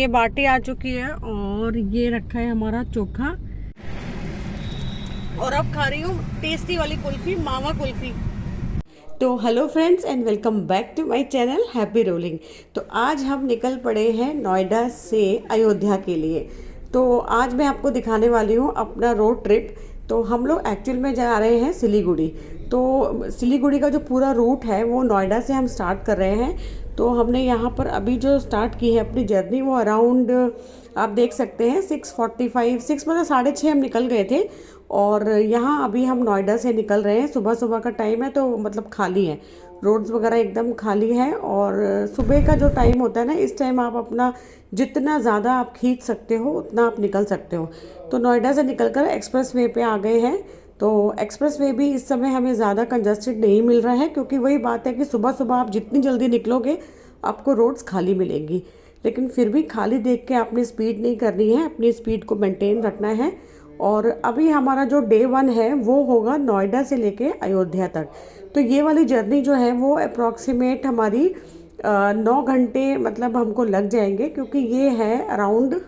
ये बाटी आ चुकी है और ये रखा है हमारा चोखा, और अब खा रही हूँ टेस्टी वाली कुल्फी, मावा कुल्फी। तो hello friends and welcome back to my channel happy rolling. तो आज हम निकल पड़े हैं नोएडा से अयोध्या के लिए। तो आज मैं आपको दिखाने वाली हूँ अपना रोड ट्रिप। तो हम लोग एक्चुअल में जा रहे हैं सिलीगुड़ी। तो सिलीगुड़ी का जो पूरा रूट है वो नोएडा से हम स्टार्ट कर रहे हैं। तो हमने यहाँ पर अभी जो स्टार्ट की है अपनी जर्नी वो अराउंड आप देख सकते हैं 6:45 6 मतलब 6:30 हम निकल गए थे। और यहाँ अभी हम नोएडा से निकल रहे हैं। सुबह सुबह का टाइम है तो मतलब खाली है, रोड्स वगैरह एकदम खाली है। और सुबह का जो टाइम होता है ना, इस टाइम आप अपना जितना ज़्यादा आप खींच सकते हो उतना आप निकल सकते हो। तो नोएडा से निकलकर एक्सप्रेस वे पे आ गए हैं। तो एक्सप्रेस वे भी इस समय हमें ज़्यादा कंजस्टेड नहीं मिल रहा है, क्योंकि वही बात है कि सुबह सुबह आप जितनी जल्दी निकलोगे आपको रोड्स खाली मिलेंगी। लेकिन फिर भी खाली देख के आपने स्पीड नहीं करनी है, अपनी स्पीड को मेंटेन रखना है। और अभी हमारा जो डे 1 है वो होगा नोएडा से लेके अयोध्या तक। तो ये वाली जर्नी जो है वो अप्रॉक्सीमेट हमारी 9 घंटे मतलब हमको लग जाएंगे, क्योंकि ये है अराउंड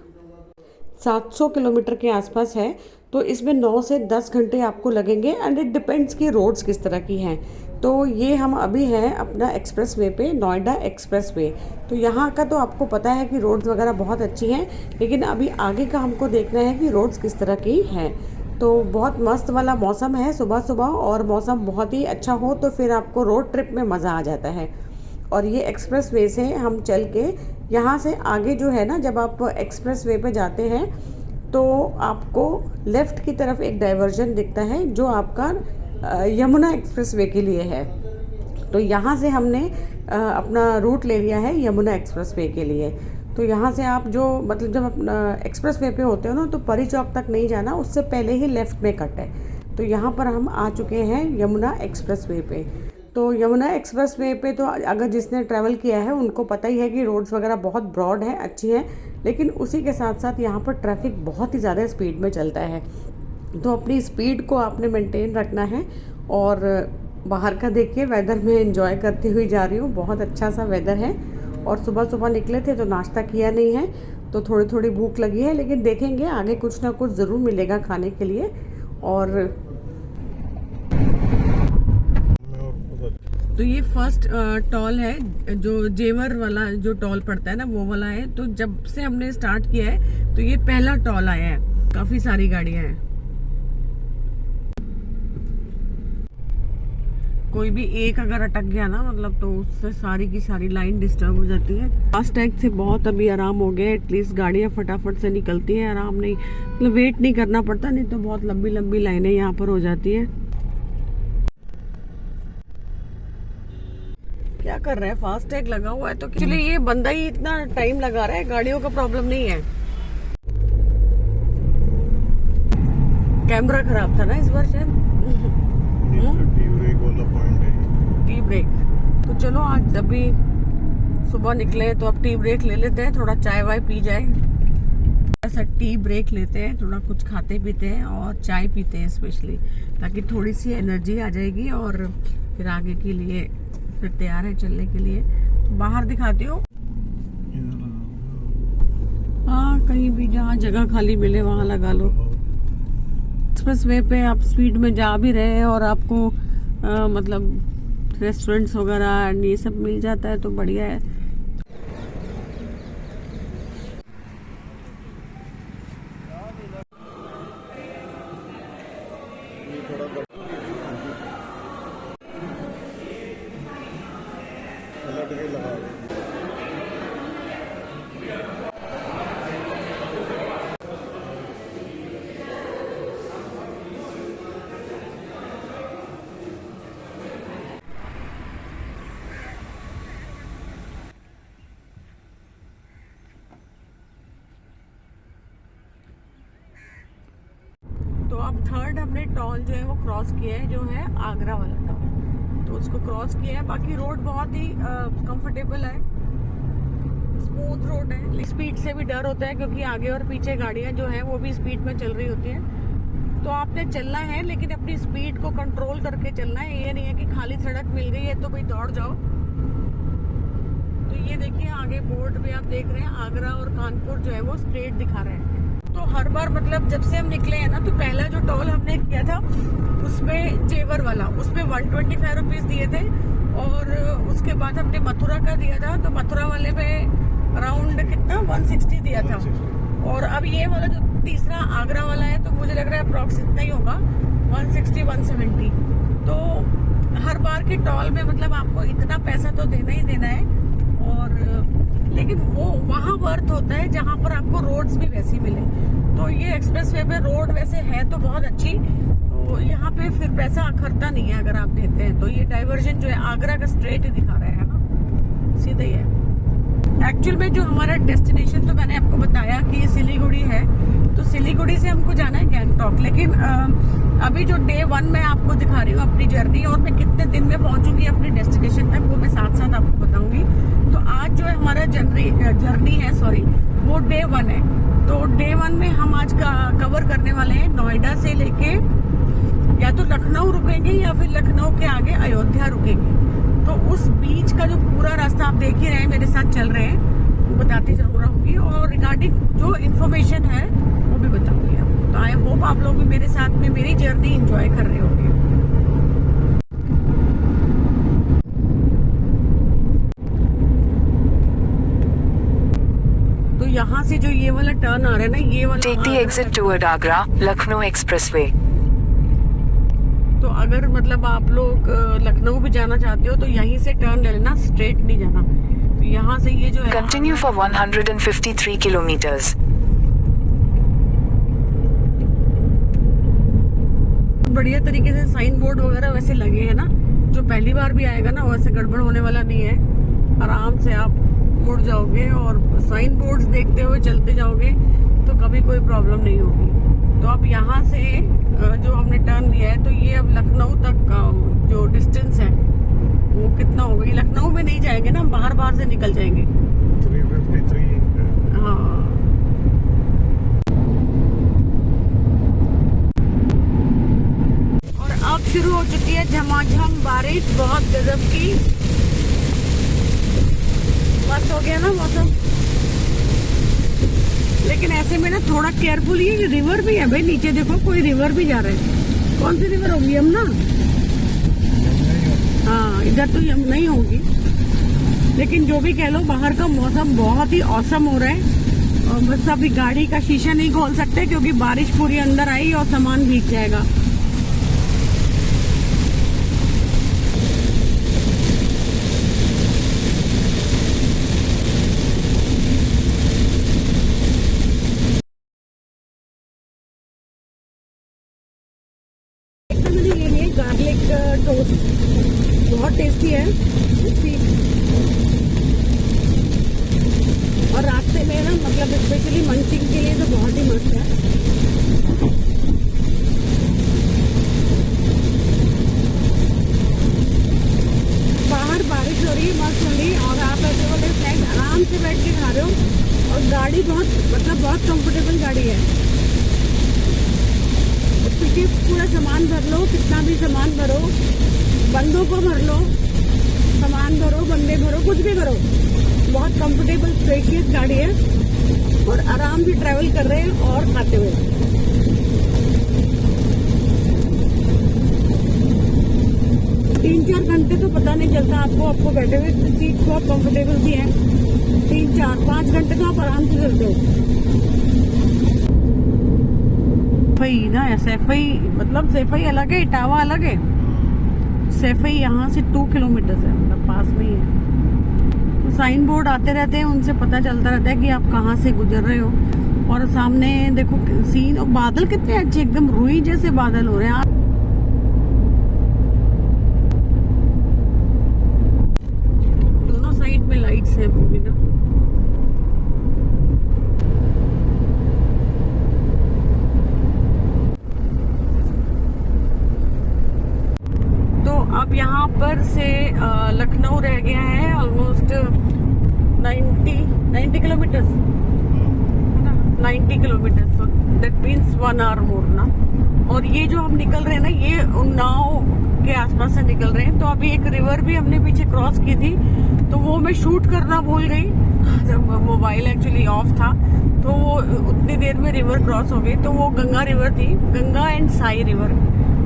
700 किलोमीटर के आसपास है। तो इसमें 9 से 10 घंटे आपको लगेंगे एंड इट डिपेंड्स कि रोड्स किस तरह की हैं। तो ये हम अभी हैं अपना एक्सप्रेस वे पे, नोएडा एक्सप्रेस वे। तो यहाँ का तो आपको पता है कि रोड्स वगैरह बहुत अच्छी हैं, लेकिन अभी आगे का हमको देखना है कि रोड्स किस तरह की हैं। तो बहुत मस्त वाला मौसम है सुबह सुबह, और मौसम बहुत ही अच्छा हो तो फिर आपको रोड ट्रिप में मज़ा आ जाता है। और ये एक्सप्रेस वे से हम चल के यहाँ से आगे जो है ना, जब आप एक्सप्रेस वे पे जाते हैं तो आपको लेफ़्ट की तरफ एक डाइवर्जन दिखता है जो आपका यमुना एक्सप्रेस वे के लिए है। तो यहाँ से हमने अपना रूट ले लिया है यमुना एक्सप्रेस वे के लिए। तो यहाँ से आप जो मतलब जब अपना एक्सप्रेस वे पे होते हो ना, तो परी चौक तक नहीं जाना, उससे पहले ही लेफ़्ट में कट है। तो यहाँ पर हम आ चुके हैं यमुना एक्सप्रेस वे पे। तो यमुना एक्सप्रेस वे पे तो अगर जिसने ट्रैवल किया है उनको पता ही है कि रोड्स वगैरह बहुत ब्रॉड है, अच्छी है। लेकिन उसी के साथ साथ यहाँ पर ट्रैफिक बहुत ही ज़्यादा स्पीड में चलता है। तो अपनी स्पीड को आपने मेंटेन रखना है। और बाहर का देखिए वेदर में एंजॉय करती हुई जा रही हूँ, बहुत अच्छा सा वेदर है। और सुबह सुबह निकले थे तो नाश्ता किया नहीं है, तो थोड़ी थोड़ी भूख लगी है, लेकिन देखेंगे आगे कुछ ना कुछ ज़रूर मिलेगा खाने के लिए। और तो ये फर्स्ट टॉल है, जो जेवर वाला जो टॉल पड़ता है ना वो वाला है। तो जब से हमने स्टार्ट किया है तो ये पहला टॉल आया है, काफ़ी सारी गाड़ियाँ हैं। कोई भी एक अगर अटक गया ना, मतलब तो उससे सारी की सारी लाइन डिस्टर्ब हो जाती है। फास्टैग से बहुत अभी आराम हो गया, एटलीस्ट गाड़ियाँ फटाफट से निकलती हैं, आराम नहीं मतलब वेट नहीं करना पड़ता, नहीं तो बहुत लंबी लंबी लाइनें यहाँ पर हो जाती है। क्या कर रहे हैं, फास्टैग लगा हुआ है तो एक्चुअली ये बंदा ही इतना टाइम लगा रहा है, गाड़ियों का प्रॉब्लम नहीं है। कैमरा खराब था ना इस बार शायद। Tea break. तो चलो आज अभी सुबह निकले तो अब टी ब्रेक ले लेते हैं, थोड़ा चाय वाय पी जाए। ऐसा टी ब्रेक लेते हैं, थोड़ा कुछ खाते पीते हैं और चाय पीते हैं स्पेशली, ताकि थोड़ी सी एनर्जी आ जाएगी और फिर आगे के लिए फिर तैयार है चलने के लिए। तो बाहर दिखाती हूँ, हाँ कहीं भी जहाँ जगह खाली मिले वहाँ लगा लो। एक्सप्रेस वे पे आप स्पीड में जा भी रहे हैं और आपको मतलब रेस्टोरेंट्स वगैरह ये सब मिल जाता है तो बढ़िया है। तो अब थर्ड हमने टॉल जो है वो क्रॉस किया है, जो है आगरा वाला टॉल। तो उसको क्रॉस किया है। बाकी रोड बहुत ही कंफर्टेबल है, स्मूथ रोड है। स्पीड से भी डर होता है क्योंकि आगे और पीछे गाड़ियां जो है वो भी स्पीड में चल रही होती हैं। तो आपने चलना है, लेकिन अपनी स्पीड को कंट्रोल करके चलना है। ये नहीं है कि खाली सड़क मिल गई है तो भाई दौड़ जाओ। तो तो ये देखिए आगे बोर्ड पे आप देख रहे हैं आगरा और कानपुर जो है वो स्ट्रेट दिखा रहे हैं। तो हर बार मतलब जब से हम निकले हैं ना, तो पहला जो टोल हमने किया था उसमें जेवर वाला, उसमें 125 रुपीज दिए थे, और उसके बाद हमने मथुरा का दिया था, तो मथुरा वाले पे अराउंड कितना 160 दिया था। और अब ये वाला जो तीसरा आगरा वाला है, तो मुझे लग रहा है अप्रॉक्स इतना ही होगा, 160-170। तो हर बार के टोल में मतलब आपको इतना पैसा तो देना ही देना है, और लेकिन वो वहाँ वर्थ होता है जहाँ पर आपको रोड्स भी वैसी मिले। तो ये एक्सप्रेसवे पे रोड वैसे है तो बहुत अच्छी, तो यहाँ पे फिर पैसा अखरता नहीं है अगर आप देते हैं तो। ये डाइवर्जन जो है आगरा का स्ट्रेट ही दिखा रहा है ना, सीधा ही है। एक्चुअल में जो हमारा डेस्टिनेशन तो मैंने आपको बताया कि सिलीगुड़ी है, तो सिलीगुड़ी से हमको जाना है गैंगटॉक। लेकिन अभी जो डे 1 मैं आपको दिखा रही हूँ अपनी जर्नी, और मैं कितने दिन में पहुंचूंगी अपनी डेस्टिनेशन तक वो मैं साथ साथ आपको बताऊंगी। तो आज जो है हमारा जर्नी है, सॉरी, वो डे 1 है। तो डे 1 में हम आज कवर करने वाले हैं नोएडा से लेके या तो लखनऊ रुकेंगे या फिर लखनऊ के आगे अयोध्या रुकेंगे। तो उस बीच का जो पूरा रास्ता आप देख ही रहे हैं, मेरे साथ चल रहे हैं, वो बताती जरूर रहूंगी, और रिगार्डिंग जो इन्फॉर्मेशन है वो भी बताऊंगी आपको। तो आई होप आप लोग भी मेरे साथ में मेरी जर्नी एंजॉय कर रहे होंगे। तो यहाँ से जो ये वाला टर्न आ रहा है ना, ये वाला take the exit toward Agra Lucknow expressway. तो अगर मतलब आप लोग लखनऊ भी जाना चाहते हो तो यहीं से टर्न ले लेना, स्ट्रेट नहीं जाना। तो यहाँ से ये जो है कंटिन्यू फॉर 153 किलोमीटर्स। बढ़िया तरीके से साइन बोर्ड वगैरह वैसे लगे हैं ना, जो पहली बार भी आएगा ना वैसे गड़बड़ होने वाला नहीं है। आराम से आप मुड़ जाओगे और साइन बोर्ड्स देखते हुए चलते जाओगे तो कभी कोई प्रॉब्लम नहीं होगी। तो अब यहाँ से जो हमने टर्न लिया है, तो ये अब लखनऊ तक का जो डिस्टेंस है वो कितना होगा। ये लखनऊ में नहीं जाएंगे ना, हम बाहर से निकल जाएंगे। 353। हाँ, और अब शुरू हो चुकी है झमाझम बारिश, बहुत गजब की। मस्त हो गया ना मौसम। लेकिन ऐसे में ना थोड़ा केयरफुल, ये रिवर भी है भाई, नीचे देखो कोई रिवर भी जा रहा है। कौन सी रिवर होगी? यमुना? हाँ, इधर तो यमुना ही होगी। लेकिन जो भी कह लो, बाहर का मौसम बहुत ही औसम हो रहा है, और बस अभी गाड़ी का शीशा नहीं खोल सकते क्योंकि बारिश पूरी अंदर आई और सामान भीग जाएगा। गार्लिक टोस्ट बहुत टेस्टी है और रास्ते में ना मतलब स्पेशली मंचिंग के लिए तो बहुत ही मस्त है। बाहर बारिश हो रही है, मस्त हो रही है, और आप ऐसे वाले साइड आराम से बैठ के खा रहे हो, और गाड़ी बहुत कंफर्टेबल गाड़ी है। क्योंकि पूरा सामान भर लो, कितना भी सामान भरो, बंदों को भर लो, सामान भरो, बंदे भरो, कुछ भी भरो, बहुत कंफर्टेबल स्पेशियस गाड़ी है, और आराम से ट्रैवल कर रहे हैं और खाते हुए। तीन चार घंटे तो पता नहीं चलता आपको बैठे हुए, सीट बहुत कंफर्टेबल सी है। 3-4-5 घंटे तो आप आराम से चलते हो। सैफई ना, सैफई मतलब सैफई अलग है, इटावा अलग है। सैफई यहाँ से 2 किलोमीटर है, मतलब पास में ही है। तो साइन बोर्ड आते रहते हैं, उनसे पता चलता रहता है कि आप कहाँ से गुजर रहे हो। और सामने देखो सीन, और बादल कितने अच्छे, एकदम रुई जैसे बादल हो रहे हैं। दोनों साइड में लाइट्स है पूरी ना। अब यहाँ पर से लखनऊ रह गया है ऑलमोस्ट 90 किलोमीटर है ना, 90 किलोमीटर, तो दैट मीन्स 1 आवर मोर ना। और ये जो हम निकल रहे हैं ना, ये उन्नाव के आसपास से निकल रहे हैं। तो अभी एक रिवर भी हमने पीछे क्रॉस की थी, तो तो वो मैं शूट करना भूल गई जब मोबाइल एक्चुअली ऑफ था। तो वो उतनी देर में रिवर क्रॉस हो गई। तो वो गंगा रिवर थी, गंगा एंड साई रिवर।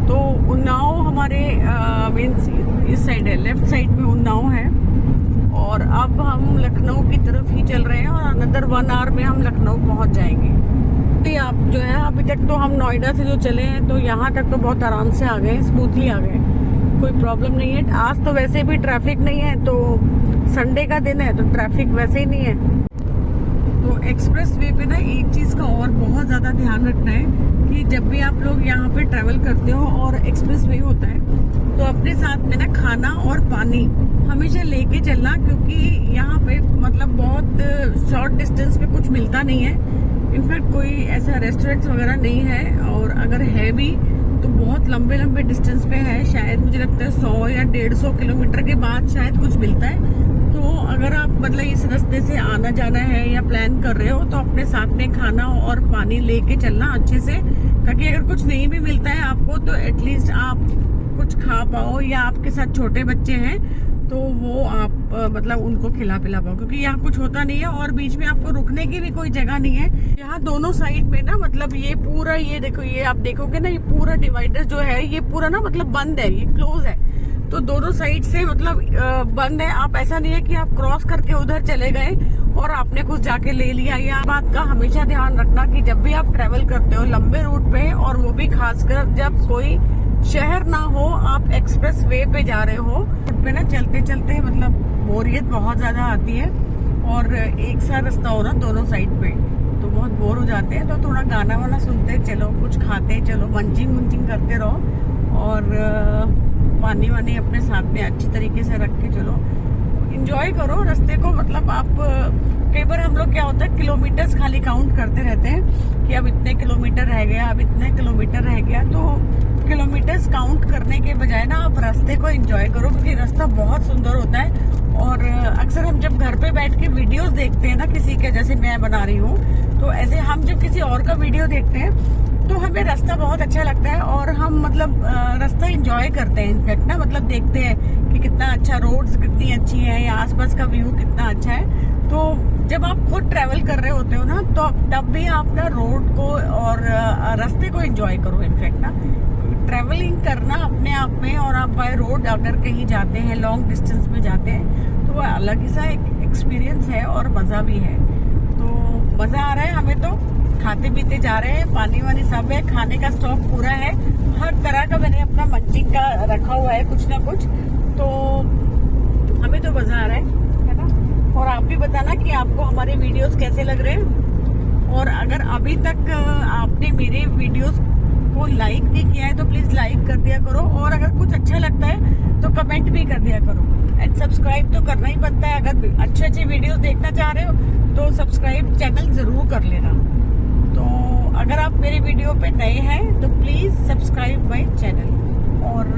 तो उन्नाव हमारे मीन्स इस साइड है, लेफ्ट साइड में उन्नाव है। और अब हम लखनऊ की तरफ ही चल रहे हैं और अनदर 1 आवर में हम लखनऊ पहुंच जाएंगे। तो आप जो है अभी तक तो हम नोएडा से जो चले हैं तो यहाँ तक तो बहुत आराम से आ गए, स्मूथली आ गए, कोई प्रॉब्लम नहीं है। आज तो वैसे भी ट्रैफिक नहीं है, तो संडे का दिन है तो ट्रैफिक वैसे ही नहीं है। तो एक्सप्रेस वे पे ना एक चीज़ का और बहुत ज़्यादा ध्यान रखना है कि जब भी आप लोग यहाँ पे ट्रैवल करते हो और एक्सप्रेस वे होता है तो अपने साथ में ना खाना और पानी हमेशा लेके चलना, क्योंकि यहाँ पे मतलब बहुत शॉर्ट डिस्टेंस पे कुछ मिलता नहीं है। इनफैक्ट कोई ऐसा रेस्टोरेंट्स वगैरह नहीं है, और अगर है भी तो बहुत लंबे लंबे डिस्टेंस पे है। शायद मुझे लगता है 100 या 150 किलोमीटर के बाद शायद कुछ मिलता है। तो अगर आप मतलब इस रास्ते से आना जाना है या प्लान कर रहे हो तो अपने साथ में खाना और पानी लेके चलना अच्छे से, ताकि अगर कुछ नहीं भी मिलता है आपको तो एटलीस्ट आप कुछ खा पाओ, या आपके साथ छोटे बच्चे हैं तो वो आप मतलब उनको खिला पिला पाओ, क्योंकि यहाँ कुछ होता नहीं है और बीच में आपको रुकने की भी कोई जगह नहीं है। यहाँ दोनों साइड में ना मतलब ये पूरा, ये देखो, ये आप देखोगे ना, ये पूरा डिवाइडर जो है ये पूरा ना मतलब बंद है, ये क्लोज है। तो दोनों साइड से मतलब बंद है। आप ऐसा नहीं है कि आप क्रॉस करके उधर चले गए और आपने कुछ जाके ले लिया। ये बात का हमेशा ध्यान रखना कि जब भी आप ट्रेवल करते हो लंबे रूट पे, और वो भी खासकर जब कोई शहर ना हो, आप एक्सप्रेस वे पे जा रहे हो, पे ना चलते चलते मतलब बोरियत बहुत ज्यादा आती है। और एक सा रास्ता हो ना दोनों साइड पे तो बहुत बोर हो जाते हैं। तो थोड़ा गाना वाना सुनते चलो, कुछ खाते चलो, मंचिंग मुंचिंग करते रहो, और पानी वानी अपने साथ में अच्छी तरीके से रख के चलो, इंजॉय करो रास्ते को। मतलब आप कई बार हम लोग क्या होता है किलोमीटर्स खाली काउंट करते रहते हैं कि अब इतने किलोमीटर रह गया, अब इतने किलोमीटर रह गया। तो किलोमीटर्स काउंट करने के बजाय ना आप रास्ते को एंजॉय करो, क्योंकि रास्ता बहुत सुंदर होता है। और अक्सर हम जब घर पे बैठ के वीडियोस देखते हैं ना किसी के, जैसे मैं बना रही हूँ, तो ऐसे हम जब किसी और का वीडियो देखते हैं तो हमें रास्ता बहुत अच्छा लगता है और हम मतलब रास्ता एंजॉय करते हैं। इनफैक्ट ना मतलब देखते हैं कि कितना अच्छा, रोड्स कितनी अच्छी है या आसपास का व्यू कितना अच्छा है। तो जब आप खुद ट्रैवल कर रहे होते हो ना तो तब भी आप ना रोड को और रास्ते को एंजॉय करो। इनफैक्ट ना ट्रैवलिंग करना अपने आप में, और आप बाय रोड अगर कहीं जाते हैं, लॉन्ग डिस्टेंस में जाते हैं, तो वह अलग ही सा एक एक्सपीरियंस है और मज़ा भी है। तो मज़ा आ रहा है हमें, तो खाते पीते जा रहे हैं, पानी वानी सब है, खाने का स्टॉक पूरा है, हर तरह का मैंने अपना मंचिंग का रखा हुआ है कुछ ना कुछ। तो हमें तो मज़ा आ रहा है ना। और आप भी बताना कि आपको हमारे वीडियोस कैसे लग रहे हैं। और अगर अभी तक आपने मेरे वीडियोस को लाइक नहीं किया है तो प्लीज़ लाइक कर दिया करो, और अगर कुछ अच्छा लगता है तो कमेंट भी कर दिया करो। एंड सब्सक्राइब तो करना ही बनता है। अगर अच्छे अच्छे वीडियोस देखना चाह रहे हो तो सब्सक्राइब चैनल ज़रूर कर लेना। तो अगर आप मेरे वीडियो पे नए हैं तो प्लीज़ सब्सक्राइब माय चैनल, और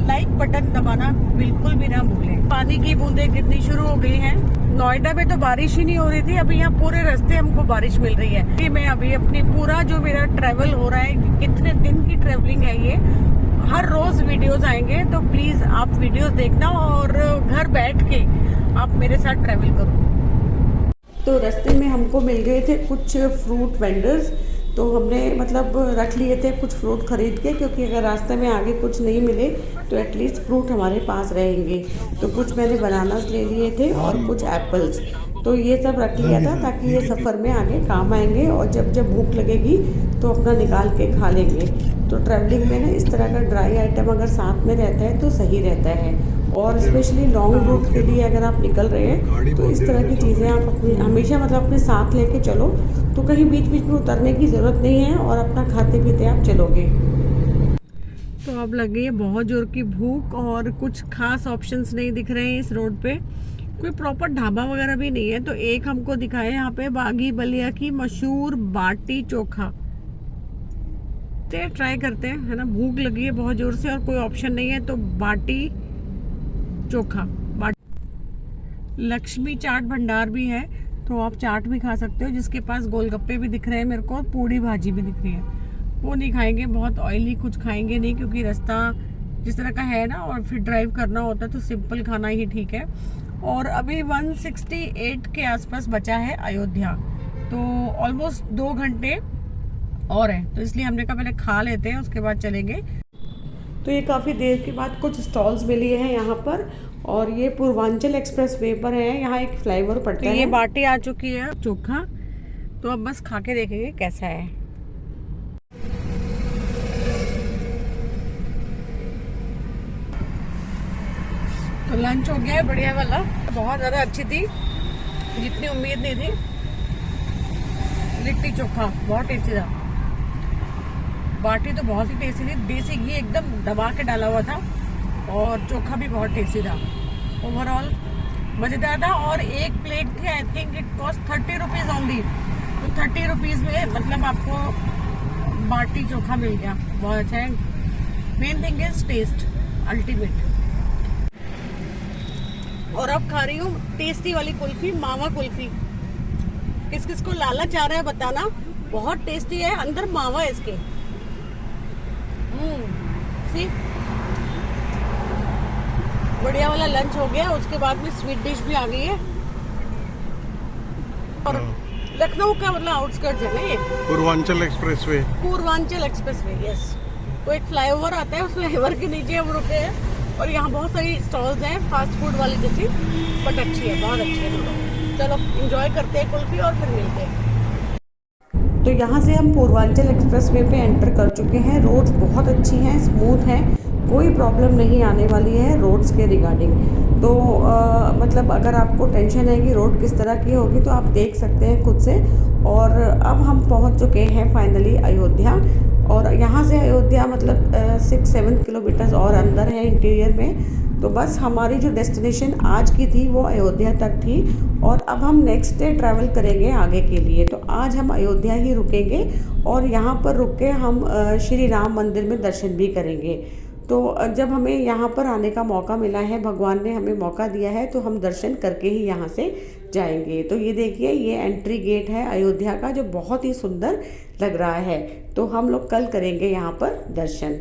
लाइक बटन दबाना बिल्कुल भी ना भूलें। पानी की बूंदें गिरनी शुरू हो गई हैं। नोएडा में तो बारिश ही नहीं हो रही थी, अभी यहाँ पूरे रास्ते हमको बारिश मिल रही है। कि मैं अभी अपनी पूरा जो मेरा ट्रैवल हो रहा है, कितने दिन की ट्रैवलिंग है ये, हर रोज वीडियोस आएंगे, तो प्लीज आप वीडियोस देखना और घर बैठ के आप मेरे साथ ट्रैवल करो। तो रास्ते में हमको मिल गए थे कुछ फ्रूट वेंडर्स, तो हमने मतलब रख लिए थे कुछ फ्रूट खरीद के, क्योंकि अगर रास्ते में आगे कुछ नहीं मिले तो एटलीस्ट फ्रूट हमारे पास रहेंगे। तो कुछ मैंने बनानास ले लिए थे और कुछ एप्पल्स, तो ये सब रख लिया था ताकि ये सफ़र में आगे काम आएंगे, और जब जब भूख लगेगी तो अपना निकाल के खा लेंगे। तो ट्रैवलिंग में ना इस तरह का ड्राई आइटम अगर साथ में रहता है तो सही रहता है। और स्पेशली लॉन्ग रूट के लिए अगर आप निकल रहे हैं तो इस तरह की चीज़ें आप अपनी हमेशा मतलब अपने साथ लेके चलो, तो कहीं बीच बीच में उतरने की ज़रूरत नहीं है और अपना खाते पीते आप चलोगे। तो अब लगी है बहुत ज़ोर की भूख, और कुछ खास ऑप्शंस नहीं दिख रहे हैं इस रोड पे, कोई प्रॉपर ढाबा वगैरह भी नहीं है। तो एक हमको दिखाए यहाँ पे बागी बलिया की मशहूर बाटी चोखा, ट्राई करते हैं, है ना। भूख लगी है बहुत ज़ोर से और कोई ऑप्शन नहीं है, तो बाटी चोखा। लक्ष्मी चाट भंडार भी है, तो आप चाट भी खा सकते हो, जिसके पास गोलगप्पे भी दिख रहे हैं मेरे को, पूड़ी भाजी भी दिख रही है। वो नहीं खाएंगे, बहुत ऑयली कुछ खाएंगे नहीं, क्योंकि रास्ता जिस तरह का है ना, और फिर ड्राइव करना होता है तो सिंपल खाना ही ठीक है। और अभी 168 के आसपास बचा है अयोध्या, तो ऑलमोस्ट 2 घंटे और है, तो इसलिए हमने कहा पहले खा लेते हैं उसके बाद चलेंगे। तो ये काफ़ी देर के बाद कुछ स्टॉल्स मिली हैं यहाँ पर, और ये पूर्वांचल एक्सप्रेस वे पर है, यहाँ एक फ्लाईओवर पड़ता है। ये बाटी आ चुकी है चोखा, तो अब बस खा के देखेंगे कैसा है। तो लंच हो गया है बढ़िया वाला, बहुत ज़्यादा अच्छी थी, जितनी उम्मीद नहीं थी। लिट्टी चोखा बहुत टेस्टी था, बाटी तो बहुत ही टेस्टी थी, देसी घी एकदम दबा के डाला हुआ था, और चोखा भी बहुत टेस्टी था। ओवरऑल मज़ेदार था, और एक प्लेट थी, I think it cost 30 rupees only. तो 30 रुपीज़ में मतलब आपको बाटी चोखा मिल गया, बहुत अच्छा है। Main thing is taste, ultimate. और अब खा रही हूँ टेस्टी वाली कुल्फी, मावा कुल्फी। किस किस को लालच आ रहा है बताना, बहुत टेस्टी है, अंदर मावा है इसके। सी बढ़िया वाला लंच हो गया, उसके बाद में स्वीट डिश भी आ गई है। और लखनऊ का मतलब आउटस्कर्ट्स है ना ये, Purvanchal expressway. Purvanchal expressway, yes. तो एक फ्लाईओवर आता है, उस फ्लाईओवर के नीचे हम रुके हैं, और यहाँ बहुत सारी स्टॉल्स हैं फास्ट फूड वाली जैसी, बट अच्छी है, बहुत अच्छी है। चलो एंजॉय करते हैं कुल्फी और फिर मिलते हैं। तो यहाँ से हम पूर्वांचल एक्सप्रेसवे पे एंटर कर चुके हैं। रोड्स बहुत अच्छी हैं, स्मूथ हैं, कोई प्रॉब्लम नहीं आने वाली है रोड्स के रिगार्डिंग। तो मतलब अगर आपको टेंशन है कि रोड किस तरह की होगी, तो आप देख सकते हैं खुद से। और अब हम पहुँच चुके हैं फाइनली अयोध्या, और यहाँ से अयोध्या मतलब 6-7 किलोमीटर्स और अंदर है इंटीरियर में। तो बस हमारी जो डेस्टिनेशन आज की थी वो अयोध्या तक थी, और अब हम नेक्स्ट डे ट्रैवल करेंगे आगे के लिए। तो आज हम अयोध्या ही रुकेंगे, और यहाँ पर रुक के हम श्री राम मंदिर में दर्शन भी करेंगे। तो जब हमें यहाँ पर आने का मौका मिला है, भगवान ने हमें मौका दिया है, तो हम दर्शन करके ही यहाँ से जाएंगे। तो ये देखिए, ये एंट्री गेट है अयोध्या का, जो बहुत ही सुंदर लग रहा है। तो हम लोग कल करेंगे यहाँ पर दर्शन।